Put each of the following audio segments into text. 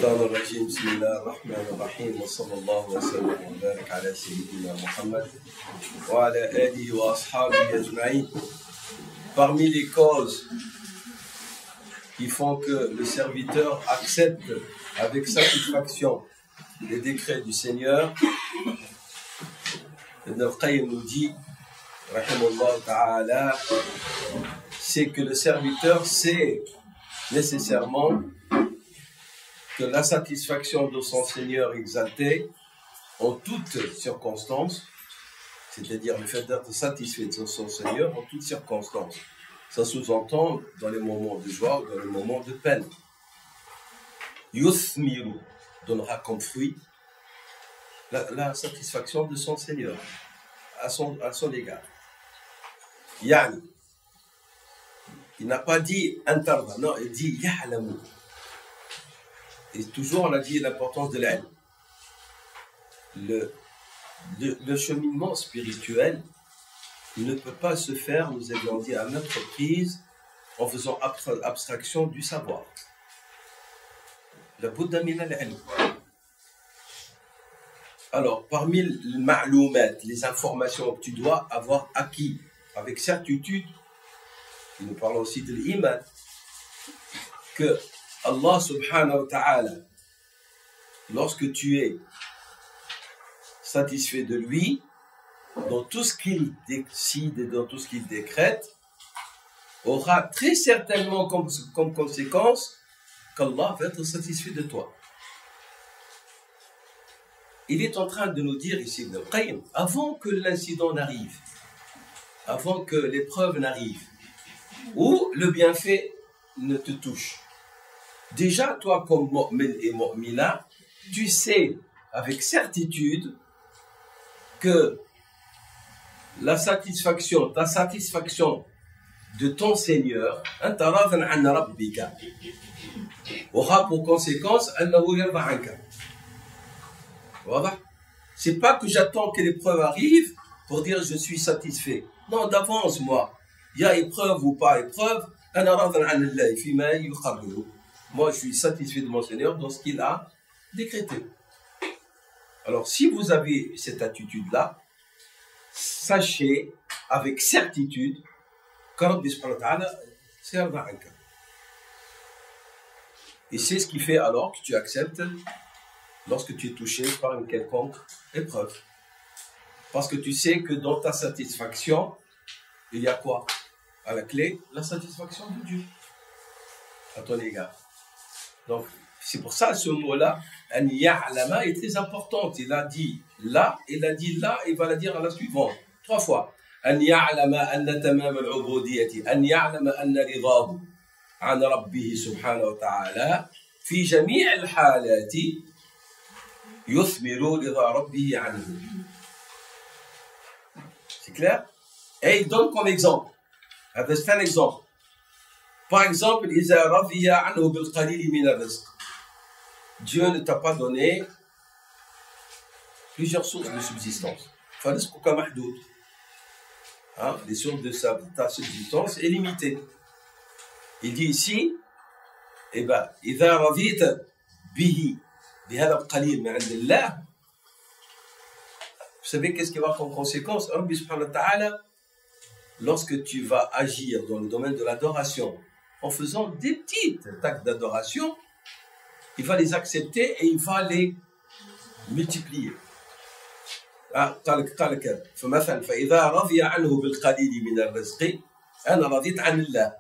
الشيطان الرجيم بسم الله الرحمن الرحيم وصلى الله وسلم وبارك على سيدنا محمد وعلى آله وأصحابه أجمعين. Parmi les causes qui font que le serviteur accepte avec satisfaction les décrets du Seigneur, Ibn al-Qayyim nous dit, rahimahullah ta'ala, c'est que le serviteur sait nécessairement que la satisfaction de son Seigneur exalté en toutes circonstances, c'est-à-dire le fait d'être satisfait de son Seigneur en toutes circonstances. Ça sous-entend dans les moments de joie ou dans les moments de peine. Yuthmiru donnera comme fruit la satisfaction de son Seigneur à son égard. Yani, il n'a pas dit antarda, non, il dit ya'lamu. Et toujours on a dit l'importance de l'ilm. Le cheminement spirituel, il ne peut pas se faire, nous avions dit à notre prise, en faisant abstraction du savoir. La Bouddha min al-ilm. Alors, parmi les informations que tu dois avoir acquis avec certitude, nous parlons aussi de l'iman, que Allah subhanahu wa ta'ala, lorsque tu es satisfait de lui, dans tout ce qu'il décide et dans tout ce qu'il décrète, aura très certainement comme conséquence qu'Allah va être satisfait de toi. Il est en train de nous dire ici, Ibn al-Qayyim, avant que l'incident n'arrive, avant que l'épreuve n'arrive, ou le bienfait ne te touche, déjà, toi, comme mu'min et mu'mina, tu sais avec certitude que ta satisfaction de ton Seigneur, aura pour conséquence, c'est pas que j'attends que l'épreuve arrive pour dire je suis satisfait. Non, d'avance, moi. Il y a épreuve ou pas épreuve, moi, je suis satisfait de mon Seigneur dans ce qu'il a décrété. Alors, si vous avez cette attitude-là, sachez avec certitude que Rabbi subhanahu wa ta'ala servira anka. Et c'est ce qui fait alors que tu acceptes lorsque tu es touché par une quelconque épreuve. Parce que tu sais que dans ta satisfaction, il y a quoi? À la clé, la satisfaction de Dieu à ton égard. Donc, c'est pour ça ce mot-là, an ya'lama, est très important. Il a dit là, il va la dire à la suivante, 3 fois. An ya'lama anna tamam al-ubudiyati, an ya'lama anna ridahu an rabbih subhanahu wa ta'ala, fi jami' al-halati, yuthmiru rida rabbih anhu. C'est clair? Et il donne comme exemple. C'est un exemple. Par exemple, Dieu ne t'a pas donné plusieurs sources de subsistance. Les sources de ta subsistance est limitée. Il dit ici, vous savez qu'est-ce qui va comme conséquence? Rabbi subhanahu wa ta'ala, lorsque tu vas agir dans le domaine de l'adoration, en faisant des petites actes d'adoration, il va les accepter et il va les multiplier. فمثلا فإذا رضي عنه بالقليل من الرزق أنا رضيت عن الله,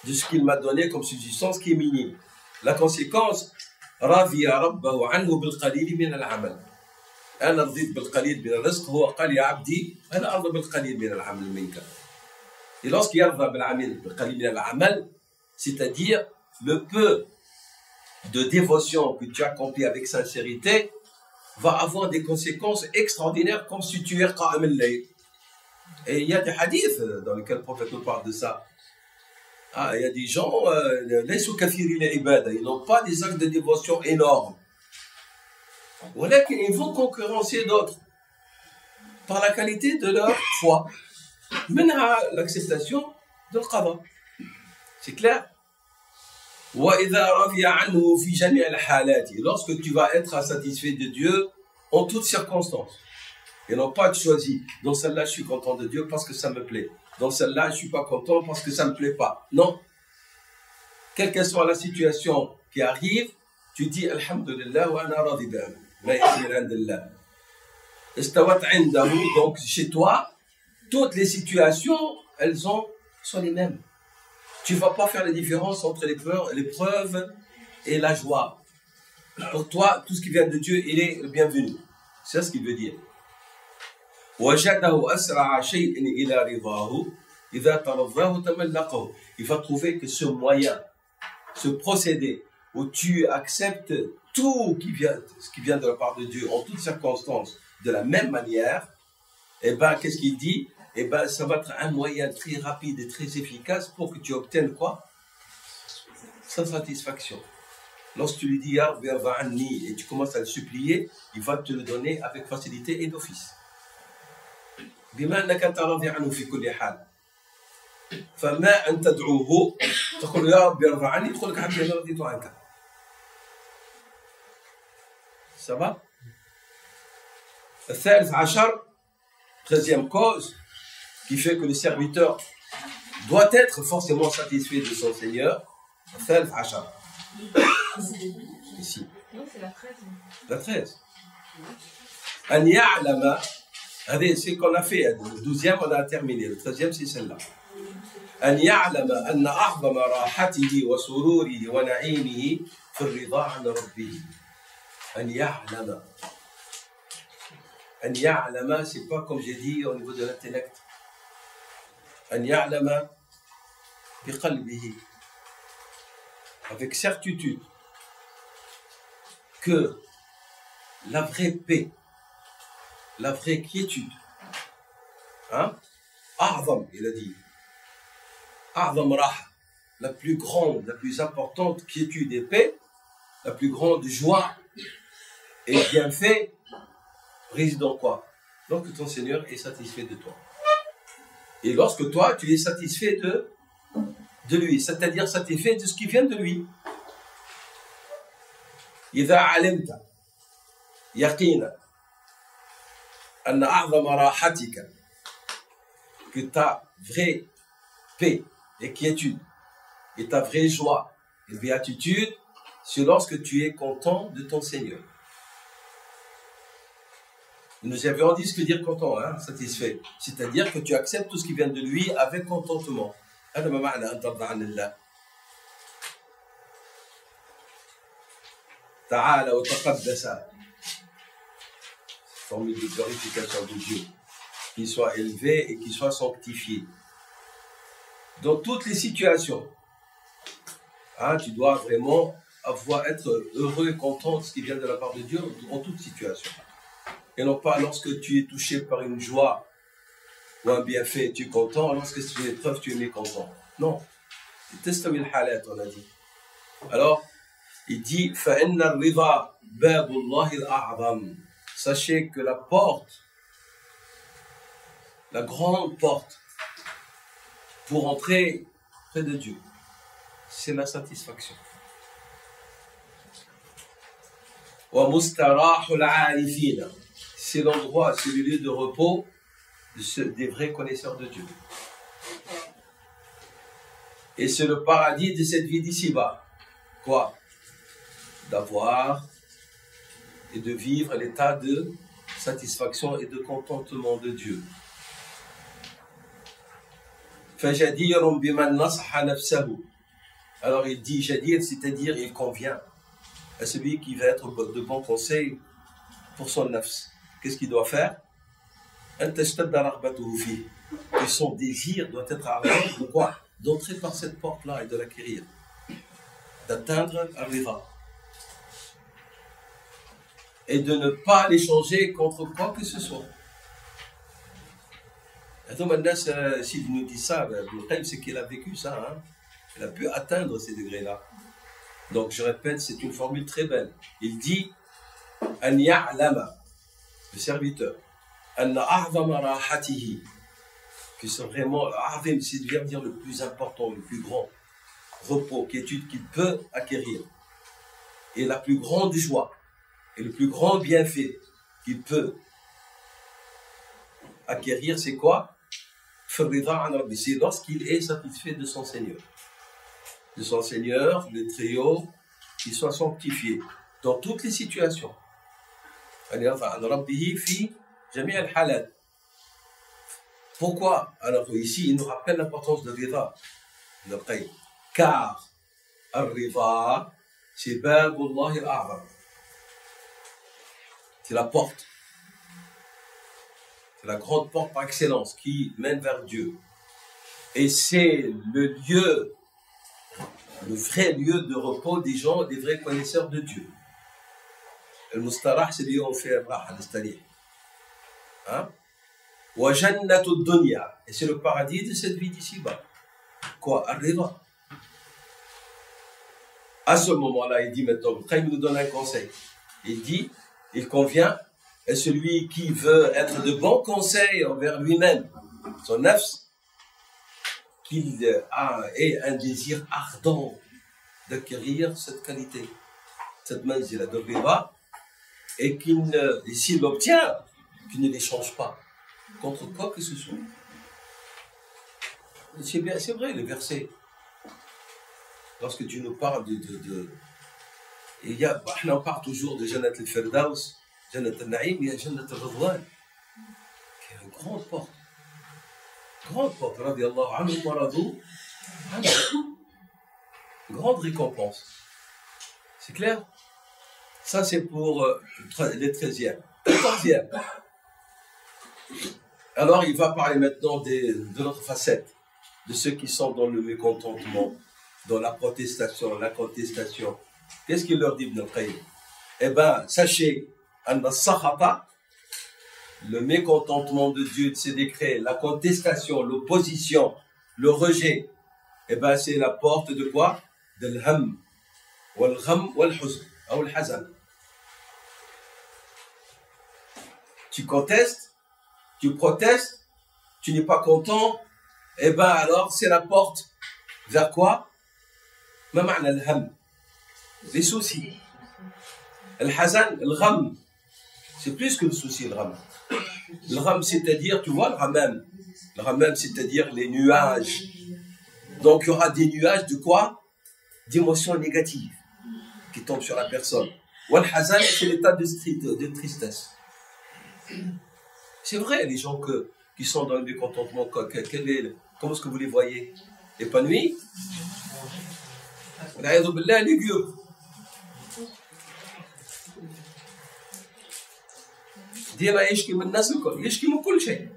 de ce qu'il m'a donné comme subsistance qui est minime. La conséquence, رضي ربه عنه بالقليل من العمل. أنا رضيت بالقليل من الرزق, هو قال يا عبدي أنا أرضى بالقليل من العمل منك. Et lorsqu'il yarda بالقليل من العمل, c'est-à-dire le peu de dévotion que tu accomplis avec sincérité va avoir des conséquences extraordinaires comme si tu es qa'im al-layl. Et il y a des hadiths dans lesquels le prophète nous parle de ça. Il y a des gens, ils n'ont pas des actes de dévotion énormes. Ils vont concurrencer d'autres par la qualité de leur foi. Maintenant, l'acceptation de l'qada. C'est clair? Lorsque tu vas être satisfait de Dieu en toutes circonstances. Et non pas de choisir. Dans celle-là, je suis content de Dieu parce que ça me plaît. Dans celle-là, je ne suis pas content parce que ça ne me plaît pas. Non. Quelle que soit la situation qui arrive, tu dis Alhamdulillah wa ana radi bi'am. Donc, chez toi, toutes les situations, elles sont les mêmes. Tu ne vas pas faire la différence entre l'épreuve et la joie. Pour toi, tout ce qui vient de Dieu, il est le bienvenu. C'est ce qu'il veut dire. Il va trouver que ce moyen, ce procédé, où tu acceptes tout ce qui vient de la part de Dieu en toutes circonstances, de la même manière, et bien, qu'est-ce qu'il dit? Et bien, ça va être un moyen très rapide et très efficace pour que tu obtiennes quoi? Sa satisfaction. Lorsque tu lui dis Ya Rabbi arda anni et tu commences à le supplier, il va te le donner avec facilité et d'office. بما أنك أنت راضي عنه في كل حال فما أن تدعوه تقول يا ربي ارضى عني تقول لك حبيبي أنا رضيت عنك. Ça va? الثالث عشر, 13e cause qui fait que le serviteur doit être forcément satisfait de son Seigneur. الثالث عشر. Ici. Non, c'est la 13. La 13. أن يعلم. C'est ce qu'on a fait. Le 12e, on a terminé. Le 13e, c'est celle-là. أن يعلم أن أعظم راحته وسروره ونعيمه في الرضا عن ربه. أن يعلم. أن يعلم, c'est pas comme j'ai dit au niveau de l'intellect. أن يعلم بقلبه. Avec certitude que la vraie paix, la vraie quiétude, hein? A'zam, il a dit, A'zam raha, la plus grande, la plus importante quiétude et paix, la plus grande joie et bienfait, réside en quoi? Lorsque ton Seigneur est satisfait de toi. Et lorsque toi, tu es satisfait de lui, c'est-à-dire satisfait de ce qui vient de lui. إذا علمت يقينا أن أعظم راحتك, que ta vraie paix et quiétude et ta vraie joie et béatitude, c'est lorsque tu es content de ton Seigneur. Nous avions dit ce que dire content, hein, satisfait, c'est-à-dire que tu acceptes tout ce qui vient de lui avec contentement. هذا ما معنى أن ترضى عن الله. تعالى وتقدس, formule de glorification de Dieu, qu'il soit élevé et qu'il soit sanctifié. Dans toutes les situations, hein, tu dois vraiment être heureux et content de ce qui vient de la part de Dieu en toute situation. Et non pas lorsque tu es touché par une joie ou un bienfait, tu es content, lorsque c'est une épreuve, tu es mécontent. Non. Testawi al-halat, on a dit. Alors, il dit فَإِنَّ الرِّضَى بَابُ اللَّهِ الْأَعْظَمِ. Sachez que la porte, la grande porte pour entrer près de Dieu, c'est la satisfaction. وَمُسْتَرَاحُ الْعَارِفِينَ. C'est l'endroit, c'est le lieu de repos des vrais connaisseurs de Dieu. Et c'est le paradis de cette vie d'ici-bas. Quoi? D'avoir et de vivre l'état de satisfaction et de contentement de Dieu. فَجَدِيرٌ بِمَنْ نَصَحَ نَفْسَهُ. Alors il dit jadir, c'est-à-dire il convient à celui qui va être de bon conseil pour son nafs. Qu'est-ce qu'il doit faire? Que son désir doit être ardent de quoi? D'entrer par cette porte-là et de l'acquérir, d'atteindre Arriva. Et de ne pas l'échanger contre quoi que ce soit. S'il nous dit ça, c'est qu'il a vécu ça. Hein? Il a pu atteindre ces degrés-là. Donc je répète, c'est une formule très belle. Il dit An ya'lama, le serviteur, Anna a'zama rahatihi, que c'est vraiment, c'est de dire le plus important, le plus grand, repos, quiétude qu'il peut acquérir. Et la plus grande joie et le plus grand bienfait qu'il peut acquérir, c'est quoi? C'est lorsqu'il est satisfait de son Seigneur. De son Seigneur, le Très-Haut, qu'il soit sanctifié dans toutes les situations. Pourquoi? Alors ici, il nous rappelle l'importance de Rida. Car Al-Rida, c'est Babullah al-A'zam. C'est la porte. C'est la grande porte par excellence qui mène vers Dieu. Et c'est le lieu, le vrai lieu de repos des gens, des vrais connaisseurs de Dieu. Le mustarah, c'est lieu où on fait raha, c'est-à-dire. Hein? Wa jannatu dunya. Et c'est le paradis de cette vie d'ici-bas. Quoi? Ar-Rida. À ce moment-là, il dit maintenant, il nous donne un conseil. Il dit, il convient à celui qui veut être de bons conseils envers lui-même, son nafs, qu'il ait un désir ardent d'acquérir cette qualité, cette manzila de Rida, et s'il l'obtient, qu'il ne l'échange pas contre quoi que ce soit. C'est vrai, le verset. Lorsque tu nous parles on parle toujours de Jannat al-Firdaus, Jannat al-Na'im, il y a Jannat al-Ridwan, qui est une grande porte. Grande porte, radiyallahu anhu wa radu anhu. Grande récompense. C'est clair? Ça, c'est pour les 13e. 14e. Alors, il va parler maintenant de notre facette, de ceux qui sont dans le mécontentement, dans la protestation, la contestation. Qu'est-ce qu'il leur dit, Ibn al-Qayyim? Eh bien, sachez, le mécontentement de Dieu, de ses décrets, la contestation, l'opposition, le rejet, eh bien, c'est la porte de quoi? De l'ham, wal-gham, wal-huzn, ou al-hazan. Tu contestes, tu protestes, tu n'es pas content, eh bien, alors, c'est la porte vers quoi? Ma ma'na al-ham? Les soucis. Al-hazan, al-gham, c'est plus que le souci, le gham. Le gham, c'est-à-dire, tu vois, le ghamam, c'est-à-dire les nuages. Donc, il y aura des nuages de quoi? D'émotions négatives qui tombent sur la personne. Ou al-hazan, c'est l'état de tristesse. C'est vrai, les gens qui sont dans le mécontentement, comment est-ce que vous les voyez? Épanouis? Les vieux. ديما يشكي من الناس الكل يشكي من كل شيء.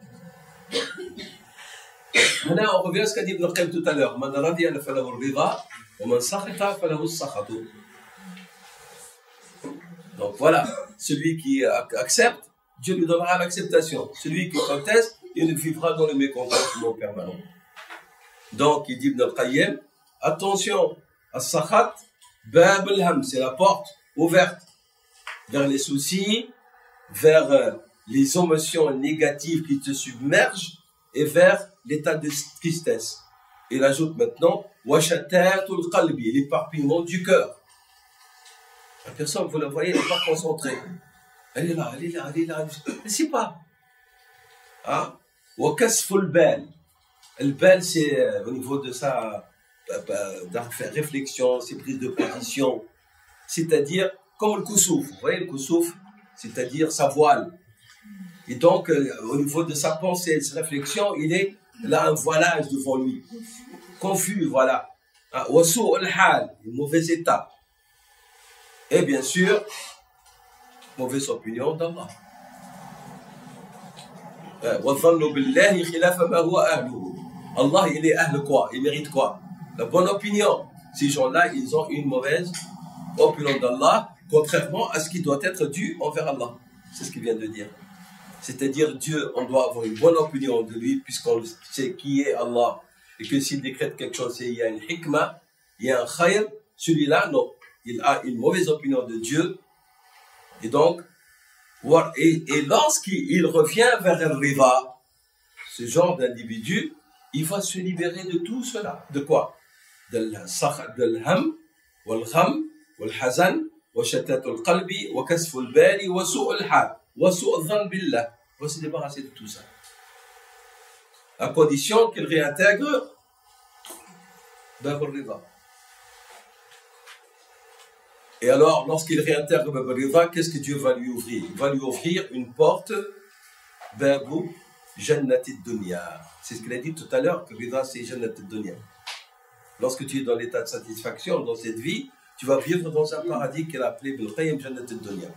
هنا on revient à ce qu'a dit Ibn al-Qayyim tout à l'heure. من رضي فله الرضا ومن سخط فله السخط. Donc voilà, celui qui accepte, Dieu lui donnera l'acceptation. Celui qui conteste, il vivra dans le mécontentement permanent. Donc il dit Ibn al-Qayyim, attention, as-sakhat, bab al-ham, c'est la porte ouverte vers les soucis, vers les émotions négatives qui te submergent et vers l'état de tristesse. Il ajoute maintenant washatatul qalbi, l'éparpillement du cœur. La personne, vous la voyez, elle n'est pas concentrée. Elle est là, elle est là, elle est là. Elle ne sait pas. Hein? Wakasful bal. Le bal, c'est au niveau de sa réflexion, ses prises de position. C'est-à-dire, comme le koussouf. Vous voyez, le koussouf, c'est-à-dire sa voile. Et donc, au niveau de sa pensée, de sa réflexion, il est là un voilage devant lui. Confus, voilà. Wassou al-hal, un mauvais état. Et bien sûr, mauvaise opinion d'Allah. Allah, il est ahl quoi? Il mérite quoi? La bonne opinion. Ces gens-là, ils ont une mauvaise opinion d'Allah, contrairement à ce qui doit être dû envers Allah. C'est ce qu'il vient de dire. C'est-à-dire, Dieu, on doit avoir une bonne opinion de lui, puisqu'on sait qui est Allah. Et que s'il décrète quelque chose, il y a une hikmah, il y a un khayr. Celui-là, non. Il a une mauvaise opinion de Dieu. Et donc, et lorsqu'il revient vers le riva, ce genre d'individu, il va se libérer de tout cela. De quoi? الهم والغم والحزن وشتات القلب وكسف البال وسوء الحال وسوء الظن بالله. On va se débarrasser de tout ça. À condition qu'il réintègre Bab al-Rida. Et alors, lorsqu'il réintègre Bab al-Rida, qu'est-ce que Dieu va lui ouvrir? Il va lui ouvrir une porte Babu Jannati Dunya. C'est ce qu'il a dit tout à l'heure, que Rida c'est Jannati Dunya. Lorsque tu es dans l'état de satisfaction dans cette vie, tu vas vivre dans un paradis qu'il a appelé Ibn Qayyim Jannati Dunya.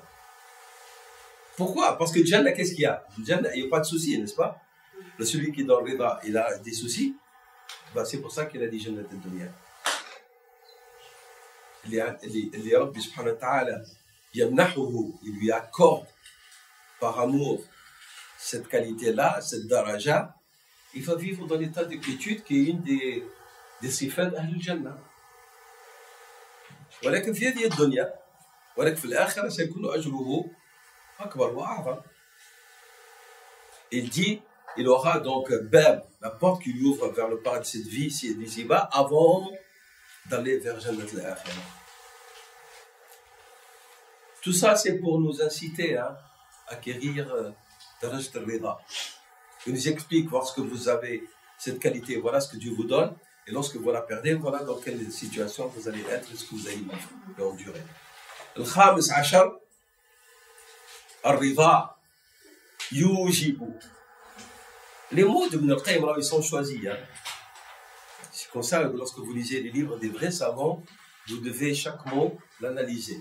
Pourquoi? Parce que Jannah, qu'est-ce qu'il y a? Jannah, il n'y a pas de soucis, n'est-ce pas? Celui qui est dans le Rida, il a des soucis. Ben, c'est pour ça qu'il a dit Jannati Dunya. اللي ربي سبحانه وتعالى يمنحه, il lui accorde par amour cette qualité-là, cette daraja, il va vivre dans l'état de quiétude qui est une des صفات أهل الجنة. ولكن في هذه الدنيا ولكن في الآخرة سيكون أجره أكبر وأعظم. Il dit, il aura donc Bab, la porte qui lui ouvre vers le paradis de cette vie d'ici-bas avant d'aller vers Jannat al-Akhirah. Tout ça, c'est pour nous inciter à acquérir Darajat al-Rida. Il nous explique, lorsque vous avez cette qualité, voilà ce que Dieu vous donne, et lorsque vous la perdez, voilà dans quelle situation vous allez être et ce que vous allez endurer. الخامس عشر الرضا يوجب. Les mots de Ibn al-Qayyim, ils sont choisis. C'est comme ça que lorsque vous lisez les livres des vrais savants, vous devez chaque mot l'analyser.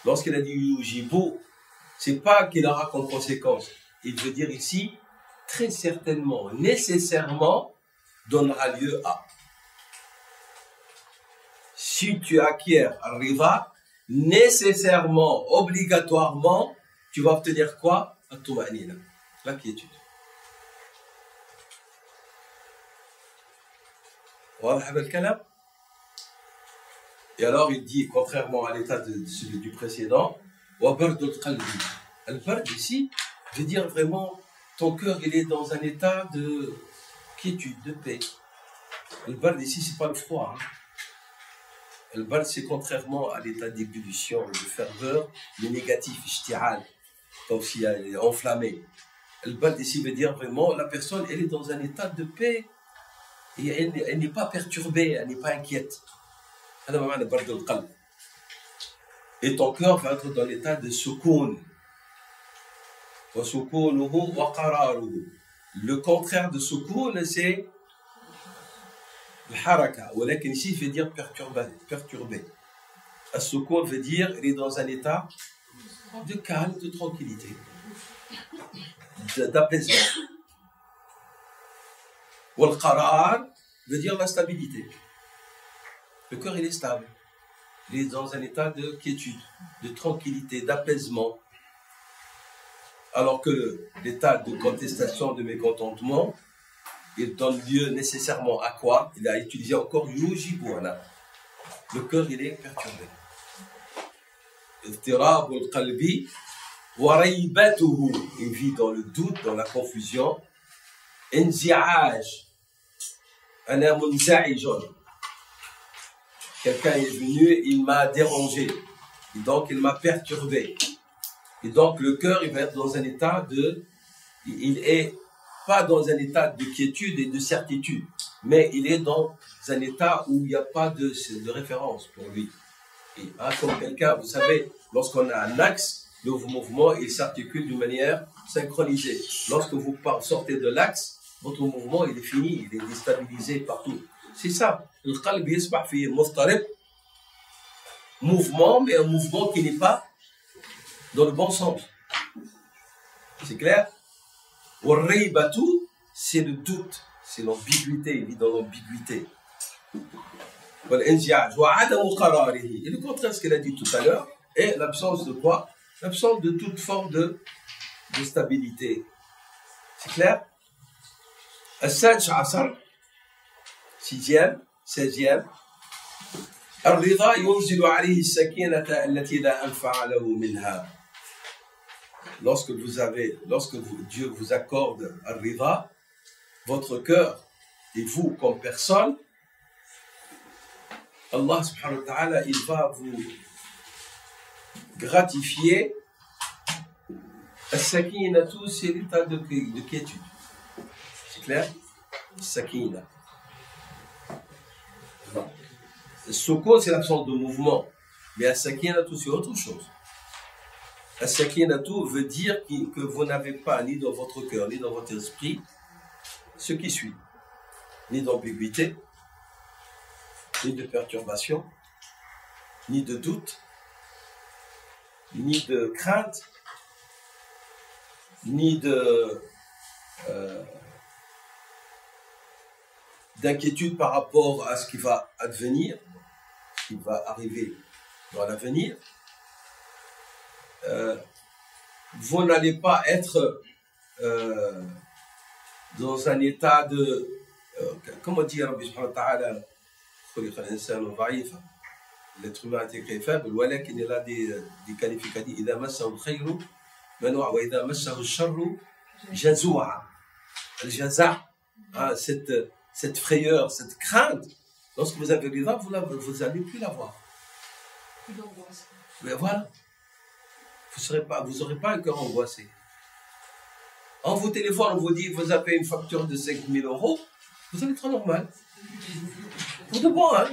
Lorsqu'il a dit yujibu, c'est pas qu'il aura comme conséquence. Il veut dire ici, très certainement, nécessairement, donnera lieu à. Si tu acquiers al-rida, nécessairement, obligatoirement, tu vas obtenir quoi? At-tuma'nina, la quiétude. واضح هذا الكلام؟ Et alors il dit, contrairement à l'état de celui du précédent, وَبَرْدُ الْقَلْبِ. Al-bard ici veut dire vraiment, ton cœur il est dans un état de quiétude, de paix. Al-bard ici c'est pas le froid. Al-bard c'est contrairement à l'état d'ébullition, de ferveur, le négatif, ishti'al, comme si elle est enflammée. Al-bard ici veut dire vraiment, la personne elle est dans un état de paix. Et elle n'est pas perturbée, elle n'est pas inquiète. Et ton cœur va être dans l'état de soukoun. Le contraire de soukoun, c'est le haraka. ولكن ici, il veut dire perturbé. Le soukoun veut dire il est dans un état de calme, de tranquillité, d'apaisement. Wal-qarar veut dire la stabilité. Le cœur, il est stable. Il est dans un état de quiétude, de tranquillité, d'apaisement. Alors que l'état de contestation, de mécontentement, il donne lieu nécessairement à quoi? Il a utilisé encore yujibuana. Le cœur, il est perturbé. Idtirab al-qalbi wa raybatuhu. Il vit dans le doute, dans la confusion. Inzi'aj. Quelqu'un est venu, il m'a dérangé, et donc il m'a perturbé. Et donc le cœur, il va être dans un état de... Il est pas dans un état de quiétude et de certitude, mais il est dans un état où il n'y a pas de référence pour lui. Et, comme quelqu'un, vous savez, lorsqu'on a un axe, le mouvement, il s'articule d'une manière synchronisée. Lorsque vous sortez de l'axe, votre mouvement, il est fini, il est déstabilisé partout. C'est ça. Le qalb yasbah fi mustarib. Mouvement, mais un mouvement qui n'est pas dans le bon sens. C'est clair? Wal-raybatu, c'est le doute, c'est l'ambiguïté, il vit dans l'ambiguïté. Wal-inzi'aj wa 'adamu qararihi. Et le contraire de ce qu'il a dit tout à l'heure est l'absence de quoi? L'absence de toute forme de stabilité. C'est clair? السادس عشر sixième 16e الرضا ينزل عليه السكينة التي لا أنفع له منها. Lorsque Dieu vous accorde al-rida, votre cœur et vous comme personne, Allah subhanahu wa ta'ala, il va vous gratifier. As-sakinatu, c'est l'état de quiétude. C'est clair? Sakina. Soko, c'est l'absence de mouvement. Mais as-sakinatu, c'est autre chose. As-sakinatu veut dire que vous n'avez pas, ni dans votre cœur, ni dans votre esprit, ce qui suit. Ni d'ambiguïté, ni de perturbation, ni de doute, ni de crainte, ni d'inquiétude par rapport à ce qui va advenir, ce qui va arriver dans l'avenir. Vous n'allez pas être dans un état de... comment dire, Rabbi subhanahu wa ta'ala, l'être humain a été créé faible, il a des qualificatifs. إذا مسه الخير منوع وإذا مسه الشر جزوعا. الجزع, cette frayeur, cette crainte, lorsque vous avez l'idée, vous n'allez plus l'avoir. Mais voilà, vous n'aurez pas un cœur angoissé. On vous téléphone, on vous dit, vous avez une facture de 5 000 €, vous allez être normal. Pour de bon, hein.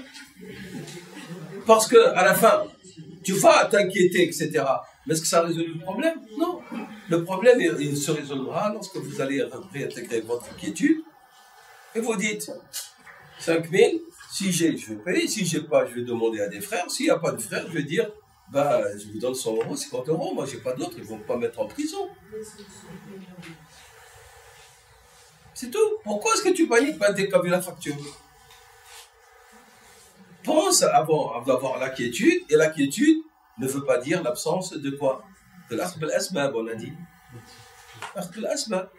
Parce que à la fin, tu vas t'inquiéter, etc. Mais est-ce que ça résout le problème? Non. Le problème, il se résolvera lorsque vous allez réintégrer votre inquiétude et vous dites 5 000, si j'ai, je vais payer, si j'ai pas, je vais demander à des frères. S'il n'y a pas de frères, je vais dire, bah, je vous donne 100 €, 50 €, moi j'ai pas d'autres, ils vont pas mettre en prison. C'est tout. Pourquoi est-ce que tu paniques pas dès que tu as vu la facture? Pense avant d'avoir la quiétude, et la quiétude ne veut pas dire l'absence de quoi? De l'akhdh bil asbab, on a dit. L'akhdh bil asbab.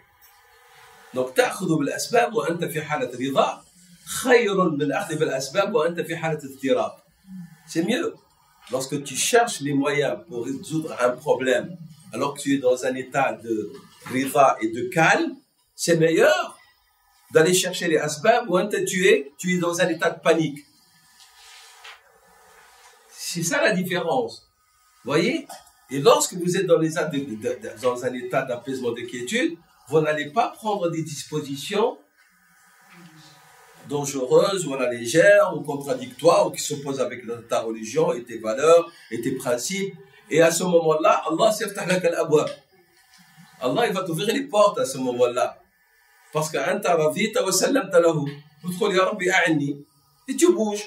Donc, ta'khudhu bil asbab wa anta fi halat rida, khayrun min akhdh bil asbab wa anta fi halat idtirab. C'est mieux. Lorsque tu cherches les moyens pour résoudre un problème, alors que tu es dans un état de rida et de calme, c'est meilleur d'aller chercher les asbab ou tu es dans un état de panique. C'est ça la différence. Vous voyez? Et lorsque vous êtes dans un état d'apaisement, de quiétude, vous n'allez pas prendre des dispositions dangereuses ou à la légère ou contradictoires ou qui s'opposent avec ta religion et tes valeurs et tes principes. Et à ce moment-là, Allah il va t'ouvrir les portes à ce moment-là. Parce que et tu bouges.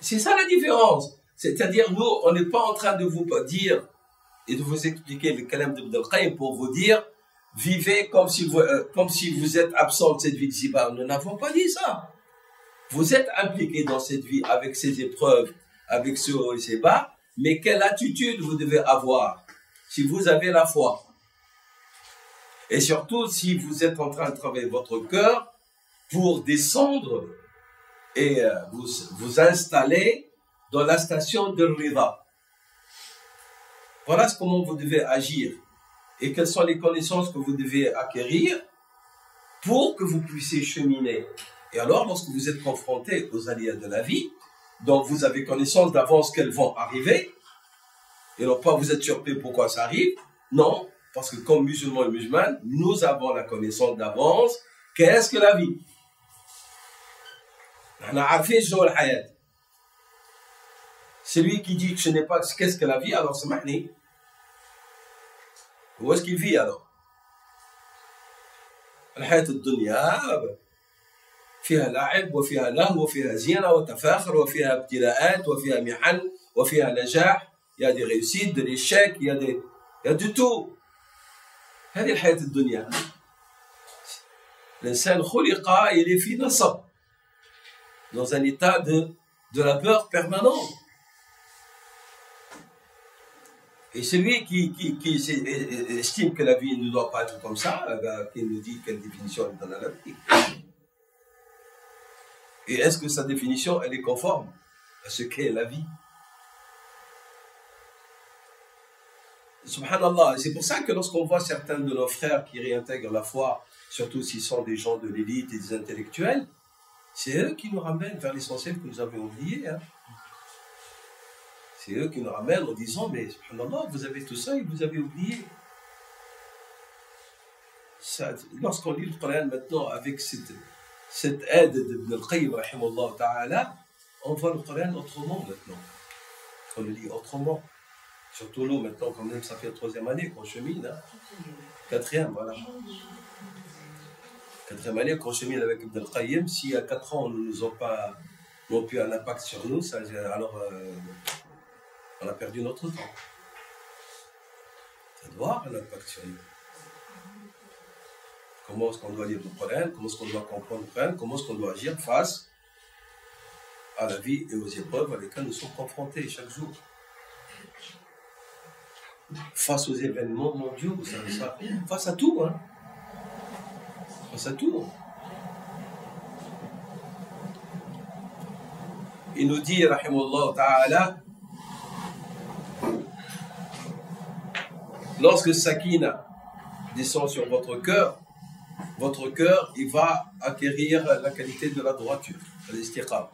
C'est ça la différence. C'est-à-dire, nous, on n'est pas en train de vous dire et de vous expliquer le kalam d'Ibn al-Qayyim pour vous dire, vivez comme si vous êtes absent de cette vie ici-bas. Nous n'avons pas dit ça. Vous êtes impliqué dans cette vie avec ses épreuves, avec ce haut et ses bas, mais quelle attitude vous devez avoir si vous avez la foi. Et surtout, si vous êtes en train de travailler votre cœur pour descendre et vous installer dans la station de Rida. Voilà comment vous devez agir et quelles sont les connaissances que vous devez acquérir pour que vous puissiez cheminer. Et alors, lorsque vous êtes confronté aux aléas de la vie, donc vous avez connaissance d'avance qu'elles vont arriver, et non pas vous êtes surpris pourquoi ça arrive, non, parce que comme musulmans et musulmanes, nous avons la connaissance d'avance. Qu'est-ce que la vie? Celui qui dit que je n'ai pas qu'est-ce que la vie, alors c'est mahni. Où est-ce qu'il vit alors? الحياة الدنيا فيها لعب وفيها لهو وفيها زينة وتفاخر وفيها ابتلاءات وفيها محن وفيها نجاح. Il y a des réussites, de l'échec, il y a du tout. هذه الحياة الدنيا. الإنسان خلق il est في نصب, dans un état de labeur permanent. Et celui qui estime que la vie ne doit pas être comme ça, qui nous dit quelle définition il donne à la vie. Et est-ce que sa définition, elle est conforme à ce qu'est la vie? Subhanallah. C'est pour ça que lorsqu'on voit certains de nos frères qui réintègrent la foi, surtout s'ils sont des gens de l'élite et des intellectuels, C'est eux qui nous ramènent vers l'essentiel que nous avions oublié. Hein. C'est eux qui nous ramènent en disant, mais subhanallah, vous avez tout ça et vous avez oublié. Lorsqu'on lit le Coran maintenant avec cette aide d'Ibn al-Qayyim, rahimahullah ta'ala, on voit le Coran autrement maintenant. On le lit autrement. Surtout nous, maintenant, quand même, ça fait la 3e année qu'on chemine. Hein. 4e, voilà. 4e année qu'on chemine avec Ibn al-Qayyim. Si à 4 ans, nous n'ont pas eu un impact sur nous, alors on a perdu notre temps. Ça doit avoir un impact sur nous. Comment est-ce qu'on doit lire le Coran, comment est-ce qu'on doit comprendre le Coran, comment est-ce qu'on doit agir face à la vie et aux épreuves à lesquelles nous sommes confrontés chaque jour. Face aux événements mondiaux, face à tout, hein. Face à tout. Il nous dit, rahimahullah ta'ala, lorsque Sakina descend sur votre cœur, il va acquérir la qualité de la droiture, l'istiqam.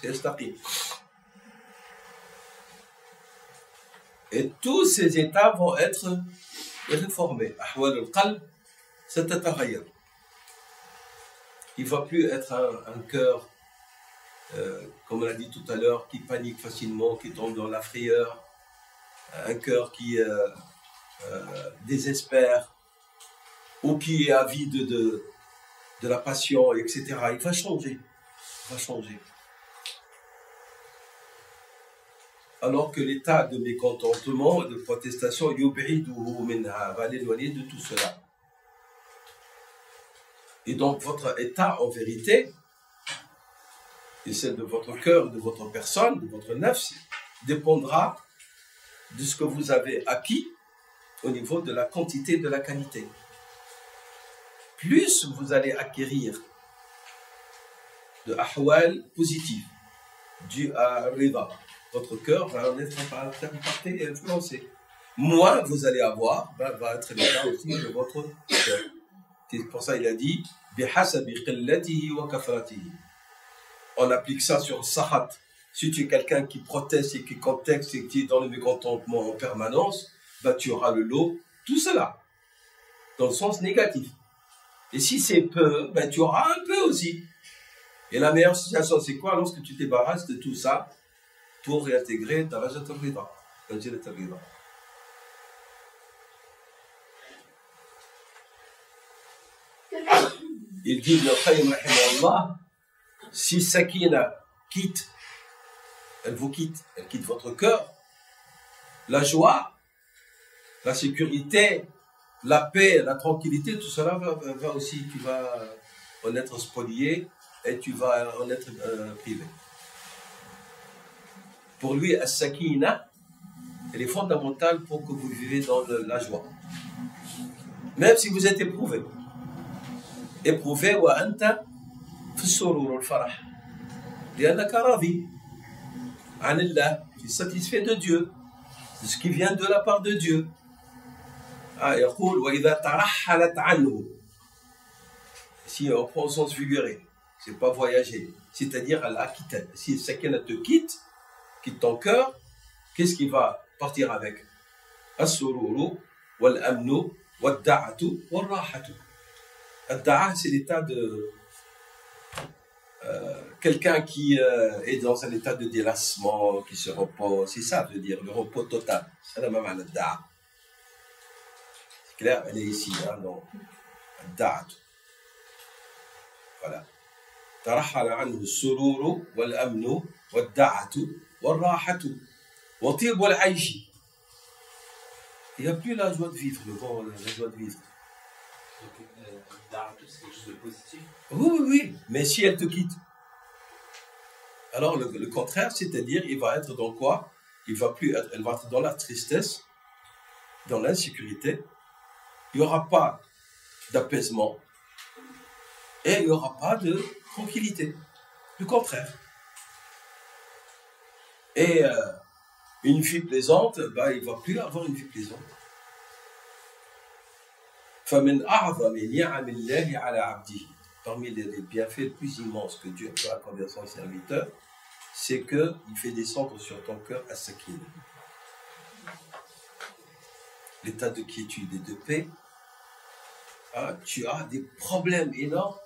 C'est istaqim. Et tous ces états vont être réformés. Ahwal al-qalb, satataghayyar. Il ne va plus être un cœur, comme on l'a dit tout à l'heure, qui panique facilement, qui tombe dans la frayeur, un cœur qui désespère, ou qui est avide de la passion, etc. Il va changer. Il va changer. Alors que l'état de mécontentement, de protestation, va l'éloigner de tout cela. Et donc, votre état, en vérité, et celle de votre cœur, de votre personne, de votre nafs, dépendra de ce que vous avez acquis au niveau de la quantité et de la qualité. Plus vous allez acquérir de ahwal positifs, dû à rida, votre cœur va en être influencé. Moins vous allez avoir, va être l'état aussi de votre cœur. C'est pour ça qu'il a dit on applique ça sur sahat. Si tu es quelqu'un qui proteste et qui conteste et qui est dans le mécontentement en permanence, tu auras le lot, tout cela, dans le sens négatif. Et si c'est peu, tu auras un peu aussi. Et la meilleure situation, c'est quoi? Lorsque tu te débarrasses de tout ça pour réintégrer ta rajat al-rida. Il dit, le Qayyim rahimahullah, si Sakina quitte, elle quitte votre cœur, la joie, la sécurité, la paix, la tranquillité, tout cela va aussi, tu vas en être spolié et tu vas en être privé. Pour lui, As-Sakina, elle est fondamentale pour que vous vivez dans la joie. Même si vous êtes éprouvé. Éprouvé, wa anta fi surur al-farah. Li'annaka radi an Allah, tu es satisfait de Dieu, de ce qui vient de la part de Dieu. يقول وإذا ترحلت عنه. Si on prend au sens figuré, c'est pas voyager, c'est-à-dire elle a quitté. Si Sakina te quitte ton cœur, qu'est-ce qui va partir avec? As-sururu wal-amnu wad-da'atu wal-rahatu. Ad-da'a, c'est l'état de quelqu'un qui est dans un état de délassement, qui se repose. C'est ça, veut dire le repos total. C'est la même ad-da'a. C'est clair, elle est ici, hein, dans ad-da'atu. Voilà. ترحل عنه السرور والأمن والدعة والراحة وطيب والعيش. Il n'y a plus la joie de vivre, la joie de vivre. C'est quelque chose de positif. Oui, mais si elle te quitte, alors le contraire, c'est-à-dire, il va être dans quoi? Elle va être dans la tristesse, dans l'insécurité. Il n'y aura pas d'apaisement et il n'y aura pas de tranquillité. Le contraire. Et une vie plaisante, il ne va plus avoir une vie plaisante. فمن أعظم نعم الله على عبده parmi les bienfaits les plus immenses que Dieu peut accorder à son serviteur, c'est qu'il fait descendre sur ton cœur as-sakin. L'état de quiétude et de paix. Hein, tu as des problèmes énormes,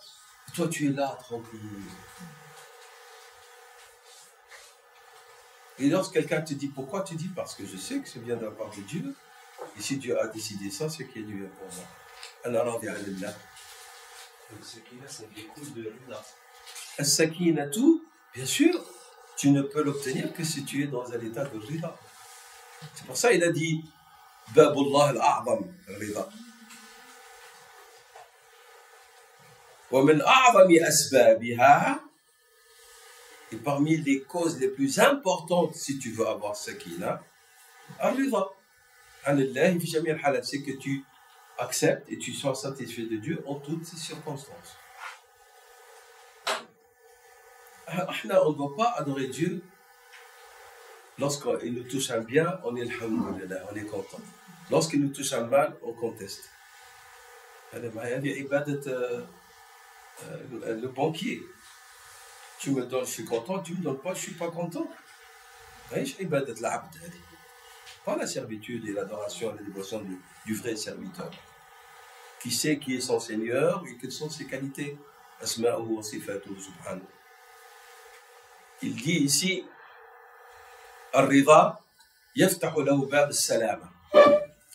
et toi tu es là, tranquille. Et lorsque quelqu'un te dit pourquoi, tu dis parce que je sais que c'est bien de la part de Dieu, et si Dieu a décidé ça, c'est qu'il y a du bien pour moi. Alors, donc Sakina, ça découle de Rida. As-Sakina, tout, bien sûr, tu ne peux l'obtenir que si tu es dans un état de Rida. C'est pour ça qu'il a dit Babullah al-A'zam, Rida. ومن أعظم أسبابها, et parmi les causes les plus importantes si tu veux avoir Sakina, Ar-Rida. Anillahi fi jami' al-halat, c'est que tu acceptes et tu sois satisfait de Dieu en toutes ces circonstances. On ne doit pas adorer Dieu lorsqu'il nous touche un bien, on est alhamdoulilah, on est content. Lorsqu'il nous touche un mal, on conteste. Le banquier, tu me donnes, je suis content, tu ne me donnes pas, je ne suis pas content. Pas la servitude et l'adoration et la dévotion du vrai serviteur, qui sait qui est son Seigneur et quelles sont ses qualités. Asma'u wa sifatuhu subhanahu. Il dit ici, Ar-Rida yaftahu lahu bab as-salama.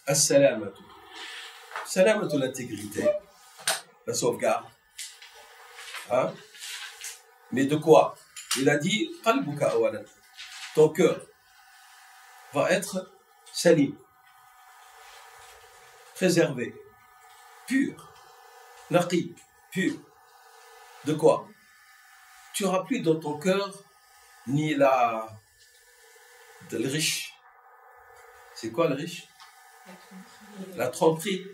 As-salamatu. Salamatu, l'intégrité, la sauvegarde. Hein? Mais de quoi? Il a dit, qalbuka awalan. Ton cœur va être salim, préservé, pur, naqi, pur. De quoi? Tu n'auras plus dans ton cœur ni le riche. C'est quoi le riche? La tromperie.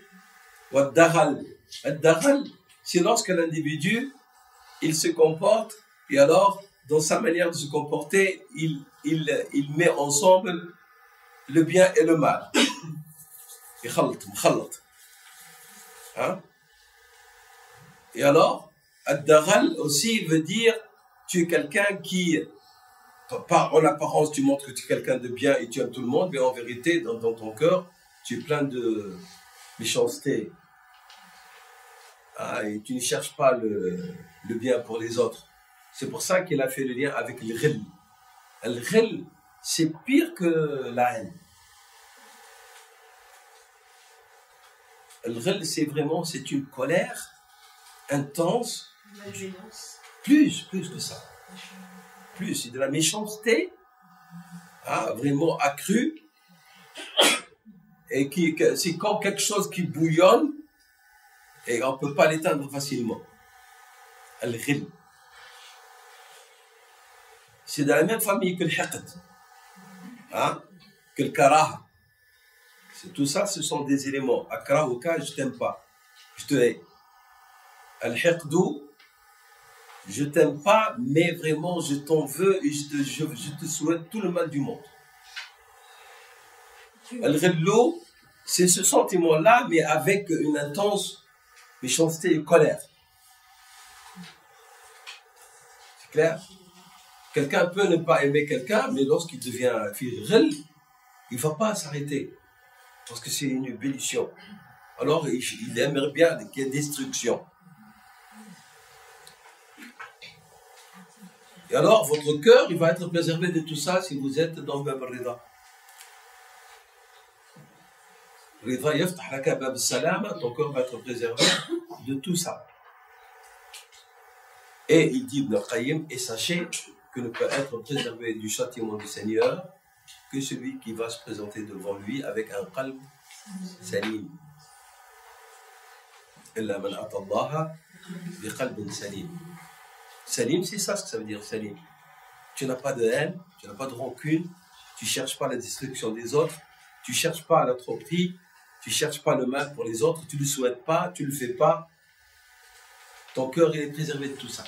Ou ad-daghal. Ad-daghal, c'est lorsque l'individu, il se comporte, et alors, dans sa manière de se comporter, il met ensemble le bien et le mal. Hein? Et alors, ad-daghal aussi veut dire, tu es quelqu'un qui, en apparence, tu montres que tu es quelqu'un de bien et tu aimes tout le monde, mais en vérité, dans ton cœur, tu es plein de méchanceté. Ah, et tu ne cherches pas le bien pour les autres. C'est pour ça qu'il a fait le lien avec le ghil. Le ghil, c'est pire que la haine. Le ghil, c'est une colère intense. Plus que ça. Plus, c'est de la méchanceté, vraiment accrue. Et c'est comme quelque chose qui bouillonne et on ne peut pas l'éteindre facilement. Al-ghil. C'est dans la même famille que le hiqd, que le karaha. Tout ça, ce sont des éléments. Akrahuka, je t'aime pas, je te hais. Al-hiqdu, je t'aime pas, mais vraiment je t'en veux et je te souhaite tout le mal du monde. Al-ghillu, c'est ce sentiment-là, mais avec une intense méchanceté et colère. C'est clair? Quelqu'un peut ne pas aimer quelqu'un, mais lorsqu'il devient ghil, il ne va pas s'arrêter. Parce que c'est une ébullition. Alors, il aimerait bien qu'il y ait destruction. Et alors, votre cœur, il va être préservé de tout ça si vous êtes dans Bab al-Rida. Rida yaftah laka bab al-salama, ton cœur va être préservé de tout ça. Et il dit Ibn al-Qayyim, et sachez que ne peut être préservé du châtiment du Seigneur que celui qui va se présenter devant lui avec un qalb salim. Illa man ata Allah bi qalbin salim. Salim, c'est ça ce que ça veut dire, salim. Tu n'as pas de haine, tu n'as pas de rancune, tu ne cherches pas la destruction des autres, tu ne cherches pas la tromperie, tu ne cherches pas le mal pour les autres, tu ne le souhaites pas, tu ne le fais pas. Ton cœur, il est préservé de tout ça.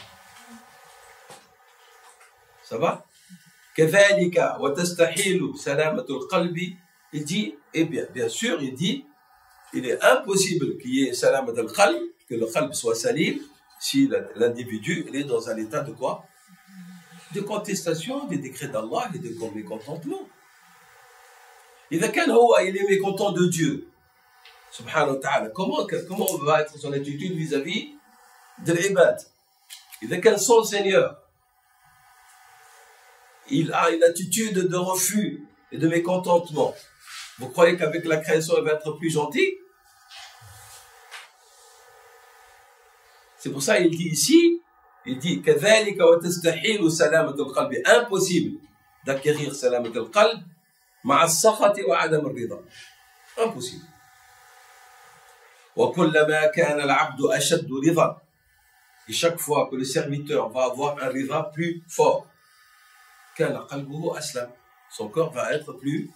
Ça va? كذلك وتستحيل سلامة القلب. Il dit, et bien sûr, il dit, il est impossible qu'il y ait salamat al-qalb, que le qalb soit salim, si l'individu est dans un état de quoi? De contestation des décrets d'Allah et de mécontentement. إذا كان هو il est mécontent de Dieu, subhanahu wa ta'ala, comment va être son attitude vis-à-vis de l'ibad? إذا كان son Seigneur, il a une attitude de refus et de mécontentement, vous croyez qu'avec la création il va être plus gentil? C'est pour ça qu'il dit ici, il dit كذلك وتستحيل سلامة القلب, impossible d'acquérir سلامة القلب مع السخط وعدم الرضا, impossible. وكلما كان العبد أشد رضا, et chaque fois que le serviteur va avoir un rida plus fort, كان قلبه أسلم, son corps va être plus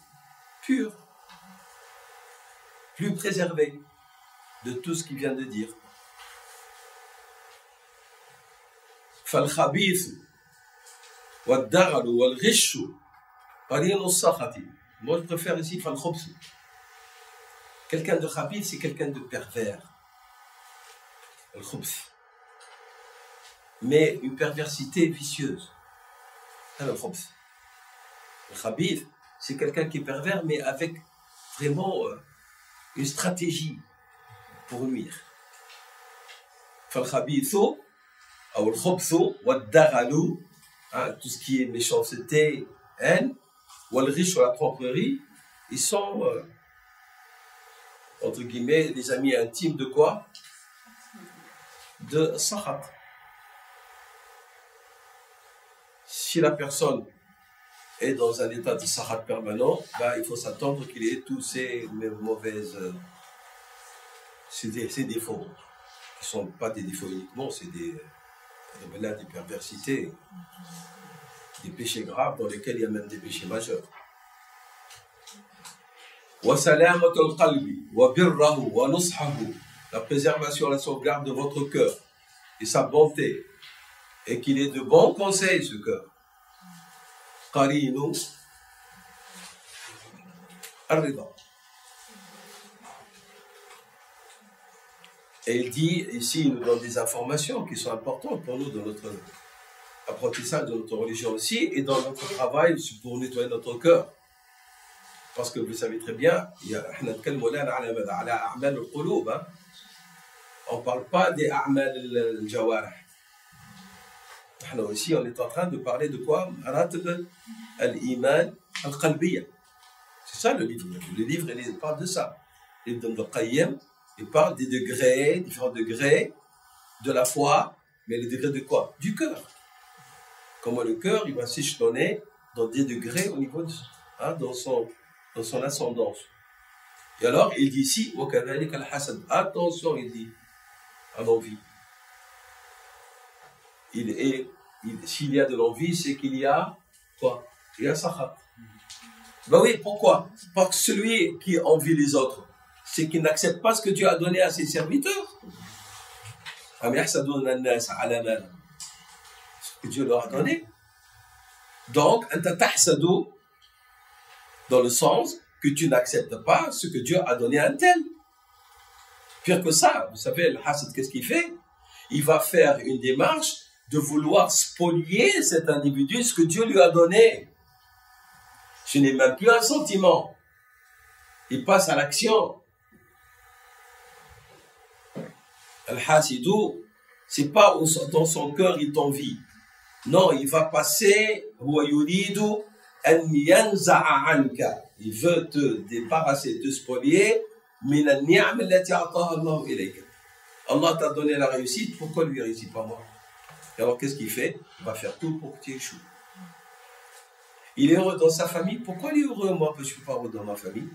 pur, plus préservé de tout ce qu'il vient de dire. فالخبيث والدغل والغش قرين السخط. Moi je préfère ici فالخبث. Quelqu'un de khabith, c'est quelqu'un de pervers. Le khubth. Mais une perversité vicieuse. C'est le khubth. Le khabith, c'est quelqu'un qui est pervers, mais avec vraiment une stratégie pour nuire. فالخبيث ou le khubthu wa daghalu, tout ce qui est méchanceté, haine, ou le riche ou la tromperie, ils sont entre guillemets les amis intimes de quoi? De sakhat. Si la personne est dans un état de sakhat permanent, bah, il faut s'attendre qu'il ait tous ces mauvaises ces défauts, qui ne sont pas des défauts uniquement, c'est des perversités, des péchés graves dans lesquels il y a même des péchés majeurs. La préservation, la sauvegarde de votre cœur et sa bonté, et qu'il ait de bons conseils ce cœur. qarinu ar-rida. Et il dit, ici, il nous donne des informations qui sont importantes pour nous dans notre apprentissage de notre religion aussi, et dans notre travail pour nettoyer notre cœur. Parce que vous savez très bien, on ne parle pas des a'mal al-jawarih. Ici, on est en train de parler de quoi? Al-iman al-qalbiyya. C'est ça le livre. Le livre, il parle de ça. Le livre de Qayyim, il parle des degrés, différents degrés de la foi, mais les degrés de quoi? Du cœur. Comment le cœur, il va s'échelonner dans des degrés au niveau de, dans son ascendance. Et alors, il dit ici, attention, il dit, à l'envie. S'il y a de l'envie, c'est qu'il y a quoi? Il y a sakhat. Ben oui, pourquoi? Parce que celui qui envie les autres, c'est qu'il n'accepte pas ce que Dieu a donné à ses serviteurs. Ce que Dieu leur a donné. Donc, dans le sens que tu n'acceptes pas ce que Dieu a donné à un tel. Pire que ça, vous savez, le hasad, qu'est-ce qu'il fait? Il va faire une démarche de vouloir spolier cet individu ce que Dieu lui a donné. Ce n'est même plus un sentiment. Il passe à l'action. Al-Hasidou, c'est pas dans son cœur il t'envie. Non, il va passer. Il veut te débarrasser, te spolier. Allah t'a donné la réussite, pourquoi lui réussit pas moi? Et alors qu'est-ce qu'il fait? Il va faire tout pour que tu échoues. Il est heureux dans sa famille, pourquoi il est heureux moi? Parce que je ne suis pas heureux dans ma famille.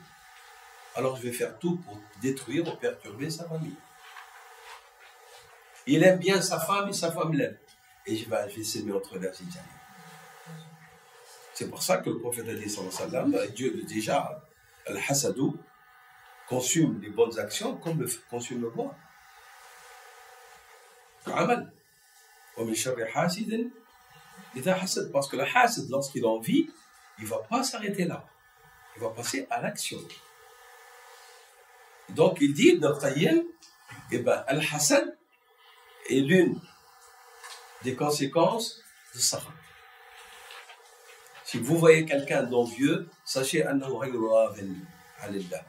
Alors je vais faire tout pour détruire ou perturber sa famille. Il aime bien sa femme et sa femme l'aime. Et je vais s'aimer entre les filles. C'est pour ça que le prophète a dit sallallahu alayhi wa sallam, Dieu déjà, al-hasadou, consume les bonnes actions comme consume le bois. Amal. Parce que le hasad, lorsqu'il a envie, il ne va pas s'arrêter là. Il va passer à l'action. Donc il dit, Ibn Qayyim, al-hasad, est l'une des conséquences de sakhat. Si vous voyez quelqu'un d'envieux, sachez annahu ghayru radin 'ala Allah.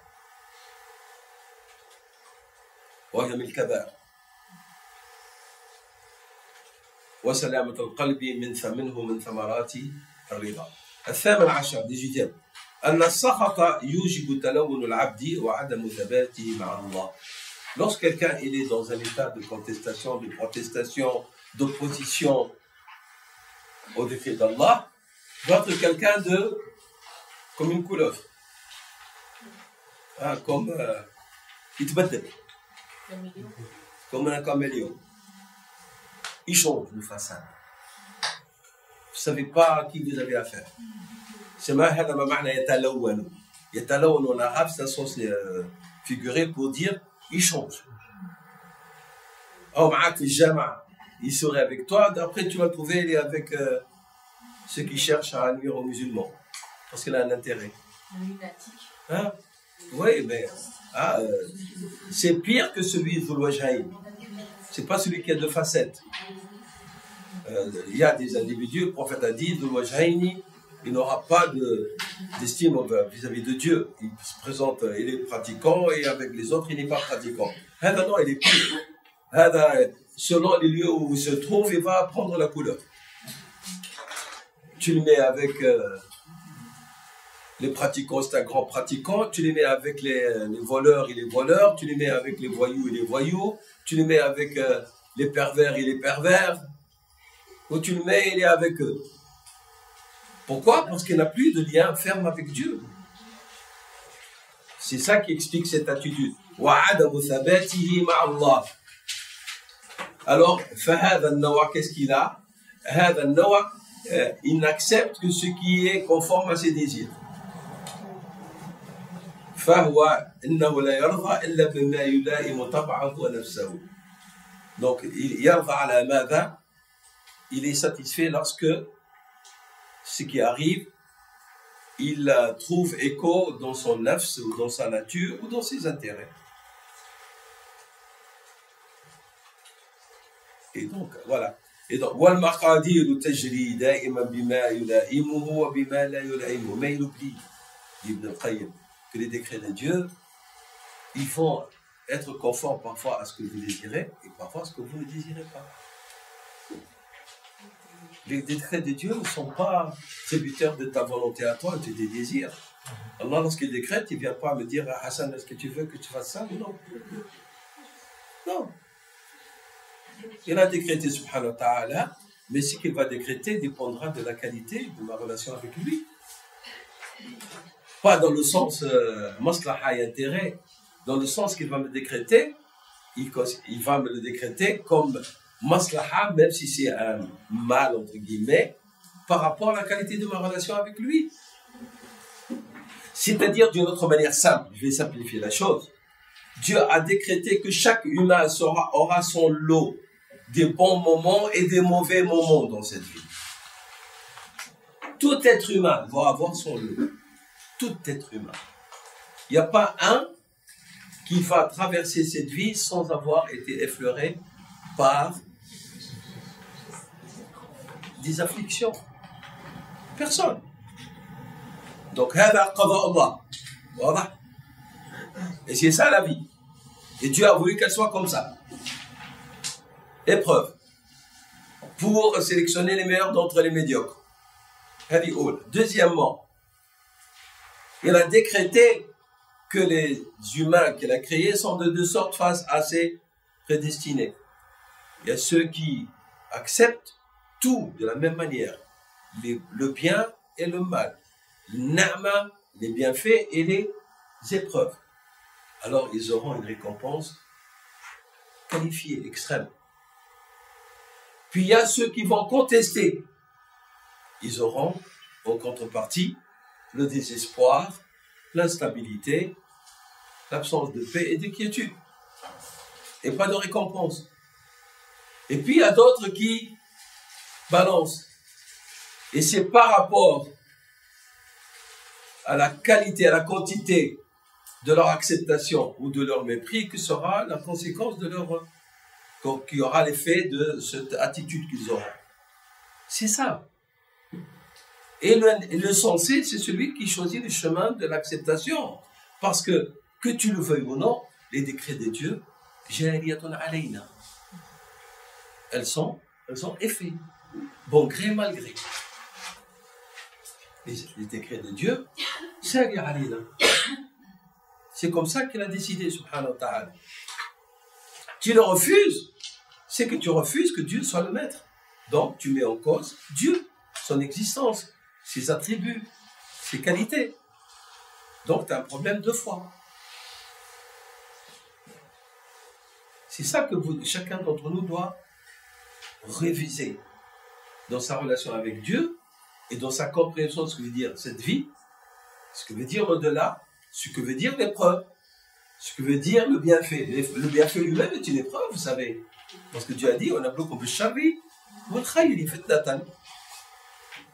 Wa hiya min al-kaba'ir. Wa salamatu al-qalbi minhu min thamarati al-rida. الثامن عشر 18 أن السخط يوجب تلون العبد وعدم ثباته مع الله. Lorsque quelqu'un est dans un état de contestation, de protestation, d'opposition au décret d'Allah, doit être quelqu'un de comme une couleuvre, hein, comme comme un caméléon. Il change de façade. Vous ne savez pas à qui vous avez affaire. C'est هذا ما معنى يتلون. يتلون en arabe, c'est un sens figuré pour dire il change. Oh, معاك في الجامعة, il serait avec toi, après tu vas trouver il est avec ceux qui cherchent à nuire aux musulmans, parce qu'il a un intérêt. Un lunatique. Hein? Oui, mais c'est pire que celui de Dhul Wajhayn. C'est pas celui qui a deux facettes. Il y a des individus, le prophète a dit, Dhul Wajhayn, il n'aura pas d'estime vis-à-vis de Dieu. Il se présente, il est pratiquant, et avec les autres, il n'est pas pratiquant. Non, il est pire. Selon les lieux où il se trouve, il va prendre la couleur. Tu le mets avec les pratiquants, c'est un grand pratiquant. Tu les mets avec les voleurs, il est voleur. Tu les mets avec les voyous, il est voyou. Tu les mets avec les pervers, il est pervers. Ou tu le mets, il est avec eux. Pourquoi? Parce qu'il n'a plus de lien ferme avec Dieu. C'est ça qui explique cette attitude. Alors, qu'est-ce qu'il a? Il n'accepte que ce qui est conforme à ses désirs. Donc, il est satisfait lorsque ce qui arrive, il trouve écho dans son nafs, ou dans sa nature, ou dans ses intérêts. Et donc, voilà. Et donc, وَالْمَقَادِيرُ تَجْرِي دَائِمًا بِمَا يُلَائِمُهُ وَبِمَا لَا يُلَائِمُهُ. Mais il oublie, dit Ibn al-Qayyim, que les décrets de Dieu, ils vont être conformes parfois à ce que vous désirez, et parfois à ce que vous ne désirez pas. Les décrets de Dieu ne sont pas tributaires de ta volonté à toi et de tes désirs. Allah, lorsqu'il décrète, il ne vient pas me dire « Hassan, est-ce que tu veux que tu fasses ça ?» Non. Non. Il a décrété, subhanahu wa ta'ala, mais ce qu'il va décréter dépendra de la qualité de ma relation avec lui. Pas dans le sens maslaha et intérêt, dans le sens qu'il va me décréter, il va me le décréter comme maslaha, même si c'est un mal, entre guillemets, par rapport à la qualité de ma relation avec lui. C'est-à-dire, d'une autre manière simple, je vais simplifier la chose. Dieu a décrété que chaque humain aura son lot des bons moments et des mauvais moments dans cette vie. Tout être humain va avoir son lot. Tout être humain. Il n'y a pas un qui va traverser cette vie sans avoir été effleuré par des afflictions. Personne. Donc, هذا قضاء الله. Voilà. Et c'est ça la vie. Et Dieu a voulu qu'elle soit comme ça. Épreuve. Pour sélectionner les meilleurs d'entre les médiocres. Deuxièmement, il a décrété que les humains qu'il a créés sont de deux sortes face à ses prédestinés. Il y a ceux qui acceptent tout de la même manière, le bien et le mal, l'na'ma, les bienfaits et les épreuves. Alors ils auront une récompense qualifiée, extrême. Puis il y a ceux qui vont contester. Ils auront en contrepartie le désespoir, l'instabilité, l'absence de paix et de quiétude. Et pas de récompense. Et puis il y a d'autres qui balancent. Et c'est par rapport à la qualité, à la quantité de leur acceptation ou de leur mépris que sera la conséquence de leur qui aura l'effet de cette attitude qu'ils auront. C'est ça. Et le sensé, c'est celui qui choisit le chemin de l'acceptation. Parce que tu le veuilles ou non, les décrets de Dieu, jariyatun alayna. Elles sont effets. Bon gré, mal gré. Les décrets de Dieu, jariyatun alayna. C'est comme ça qu'il a décidé, subhanahu wa ta'ala. Tu le refuses, c'est que tu refuses que Dieu soit le maître. Donc, tu mets en cause Dieu, son existence, ses attributs, ses qualités. Donc, tu as un problème de foi. C'est ça que chacun d'entre nous doit réviser dans sa relation avec Dieu et dans sa compréhension de ce que veut dire cette vie, ce que veut dire l'au-delà, ce que veut dire l'épreuve, ce que veut dire le bienfait. Le bienfait lui-même est une épreuve, vous savez. Parce que Dieu a dit, on a bloqué Charri,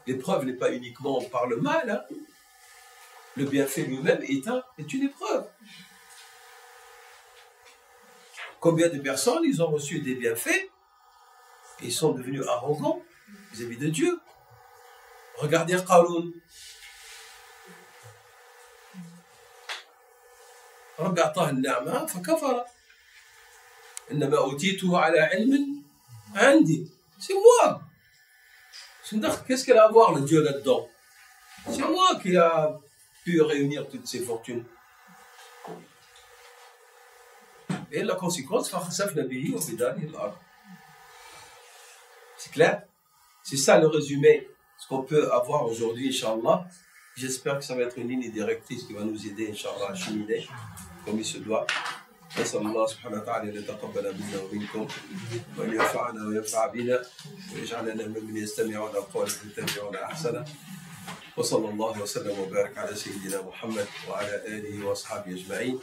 l'épreuve n'est pas uniquement par le mal, hein. Le bienfait lui-même est une épreuve. Combien de personnes, ils ont reçu des bienfaits et ils sont devenus arrogants vis-à-vis de Dieu. Regardez Qaroun. رب أعطاه النعمة فكفر إنما أوتيته على علم عندي. C'est moi. Qu'est-ce qu'elle a à voir le Dieu là-dedans? C'est moi qui a pu réunir toutes ces fortunes. Et la conséquence, c'est clair? C'est ça le résumé, ce qu'on peut avoir aujourd'hui, Inch'Allah. J'espère que ça va être une ligne directrice qui va nous aider, Inch'Allah, à cheminer comme il se doit. نسأل الله سبحانه وتعالى أن يتقبل منا ومنكم وأن ينفعنا وينفع بنا ويجعلنا ممن يستمعون القول فيتبعون أحسنه وصلى الله وسلم وبارك على سيدنا محمد وعلى آله وأصحابه أجمعين